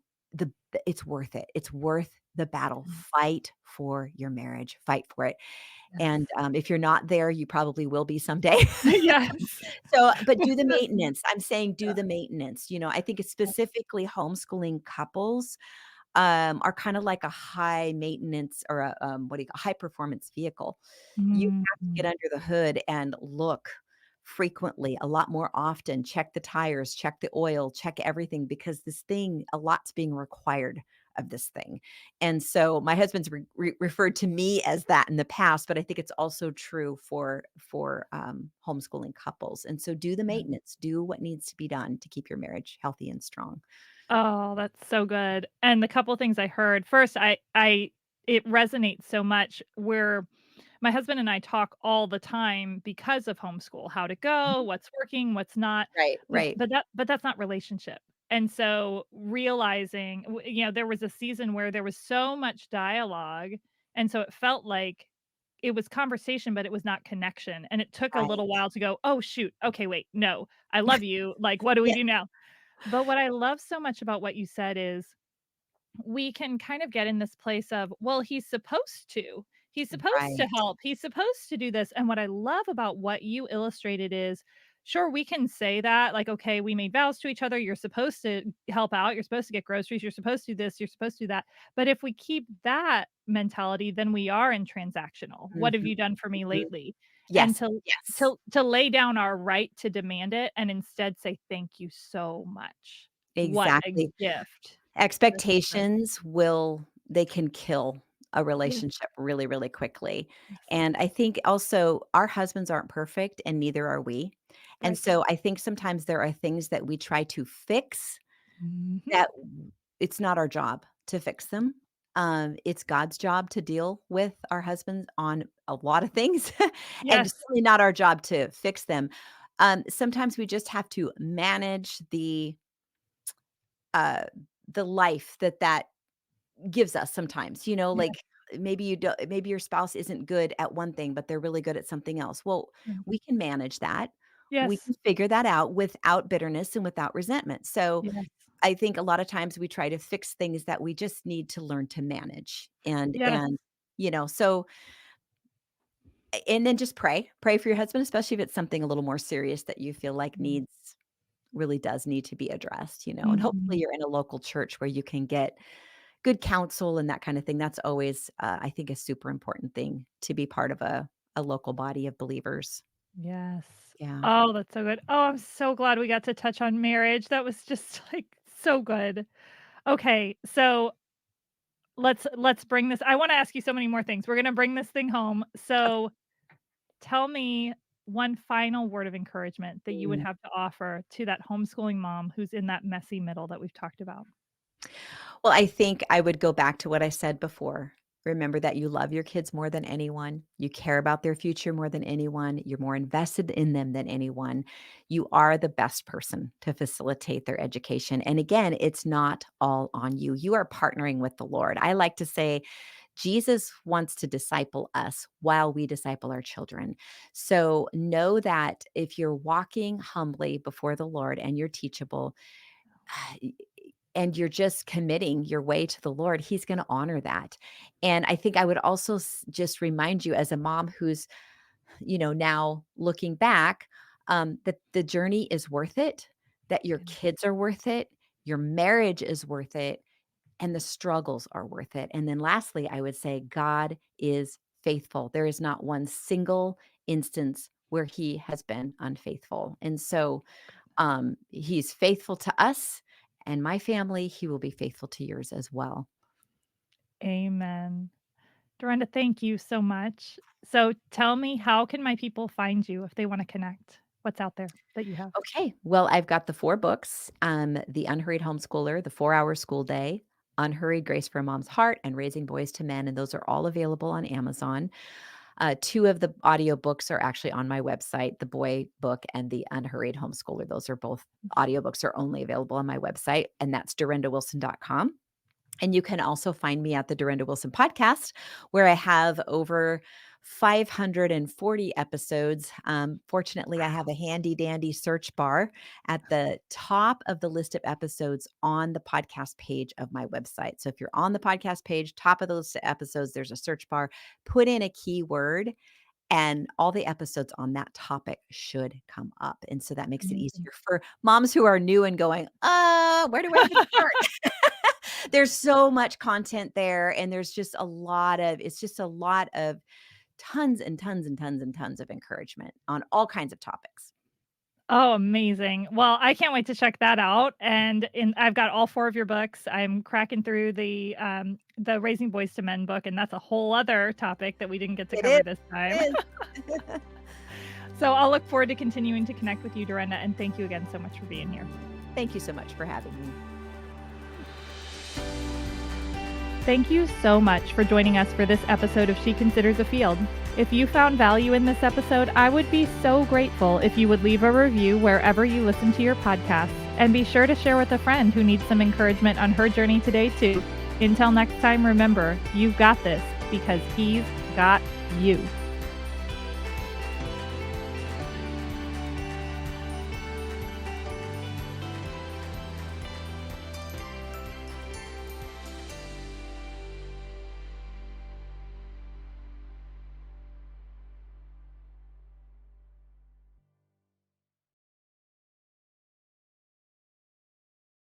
it's worth it. It's worth the battle. Mm. Fight for your marriage. Fight for it. And Yes. if you're not there, you probably will be someday. Yes. So, but do the maintenance. I'm saying do the maintenance. I think it's Yes. specifically homeschooling couples are kind of like a high maintenance or a what do you call high performance vehicle. You have to get Mhm. under the hood and look frequently, a lot more often, check the tires, check the oil, check everything because this thing, a lot's being required of this thing. And so my husband's referred to me as that in the past, but I think it's also true for homeschooling couples. And so do the maintenance, do what needs to be done to keep your marriage healthy and strong. Oh, that's so good. And the couple things I heard, first, I it resonates so much where my husband and I talk all the time because of homeschool, how to go, Mhm. what's working, what's not, Right, but right. that's not relationship. And so realizing, there was a season where there was so much dialogue, and so it felt like it was conversation, but it was not connection. And it took a little Right. while to go, "Oh, shoot. Okay, wait. No. I love you. Like, what do we Yeah, do now?" But what I love so much about what you said is we can kind of get in this place of, well, he's supposed to. He's supposed to right. help. He's supposed to do this. And what I love about what you illustrated is, sure, we can say that, like, okay, we made vows to each other. You're supposed to help out. You're supposed to get groceries. You're supposed to do this. You're supposed to do that. But if we keep that mentality, then we are in transactional. What have Mhm, you done for me mhm. lately? And Yes, to yes, to lay down our right to demand it and instead say thank you so much. What a exactly. gift. That's so good. Expectations they can kill a Yes, relationship really, really quickly. yes, And I think also our husbands aren't perfect and neither are we. And right. so I think sometimes there are things that we try to fix Mhm. that it's not our job to fix them. It's God's job to deal with our husbands on a lot of things, and Yes, it's certainly not our job to fix them. Sometimes we just have to manage uh, the life that gives us sometimes, yes, like maybe your spouse isn't good at one thing, but they're really good at something else. Well, mm, we can manage that. We yes, can figure that out without bitterness and without resentment. So yes, I think a lot of times we try to fix things that we just need to learn to manage. And yes, and so and then just pray for your husband, especially if it's something a little more serious that you feel like mm, really does need to be addressed, and hopefully mhm, you're in a local church where you can get good counsel and that kind of thing. That's always, I think, a super important thing to be part of a local body of believers. yes. Yeah. Oh, that's so good. Oh, I'm so glad we got to touch on marriage. That was just, like, so good. Okay, so let's bring this I wanna ask you so many more things. We're gonna bring this thing home. So, tell me one final word of encouragement that you would Mm. have to offer to that homeschooling mom who's in that messy middle that we've talked about. Well, I think I would go back to what I said before. Remember that you love your kids more than anyone. You care about their future more than anyone. You're more invested in them than anyone. You are the best person to facilitate their education. And again, it's not all on you. You are partnering with the Lord. I like to say Jesus wants to disciple us while we disciple our children. So know that if you're walking humbly before the Lord and you're teachable, and you're just committing your way to the Lord, He's going to honor that. And I think I would also just remind you, as a mom who's, now looking back, that the journey is worth it, that your Yeah. kids are worth it, your marriage is worth it, and the struggles are worth it. And then lastly, I would say God is faithful. There is not one single instance where He has been unfaithful. And so he's faithful to us and my family. He will be faithful to yours as well. Amen. Durenda, thank you so much. So tell me, how can my people find you if they wanna connect? What's out there that you have? Okay. Well, I've got the 4 books, The Unhurried Homeschooler, The 4-Hour School Day, Unhurried Grace for a Mom's Heart, and Raising Boys to Men, and those are all available on Amazon. 2 of the audiobooks are actually on my website, the boy book and the Unhurried Homeschooler. Those are both audiobooks are only available on my website, and that's durendawilson.com. And you can also find me at the Durenda Wilson podcast, where I have over 540 episodes. Fortunately, I have a handy dandy search bar at the top of the list of episodes on the podcast page of my website. So if you're on the podcast page, top of the list of episodes, there's a search bar. Put in a keyword and all the episodes on that topic should come up. And so that makes it Amazing. easier for moms who are new and going, where do I even start? There's so much content there, and there's just it's just a lot of tons and tons and tons and tons of encouragement on all kinds of topics. Oh, amazing. Well, I can't wait to check that out. And I've got all 4 of your books. I'm cracking through the Raising Boys to Men book, and that's a whole other topic that we didn't get to It is. cover this time. It is. So I'll look forward to continuing to connect with you, Durenda, and thank you again so much for being here. Thank you so much for having me. Thank you so much for joining us for this episode of She Considers a Field. If you found value in this episode, I would be so grateful if you would leave a review wherever you listen to your podcasts, and be sure to share with a friend who needs some encouragement on her journey today too. Until next time, remember, you've got this because he's got you.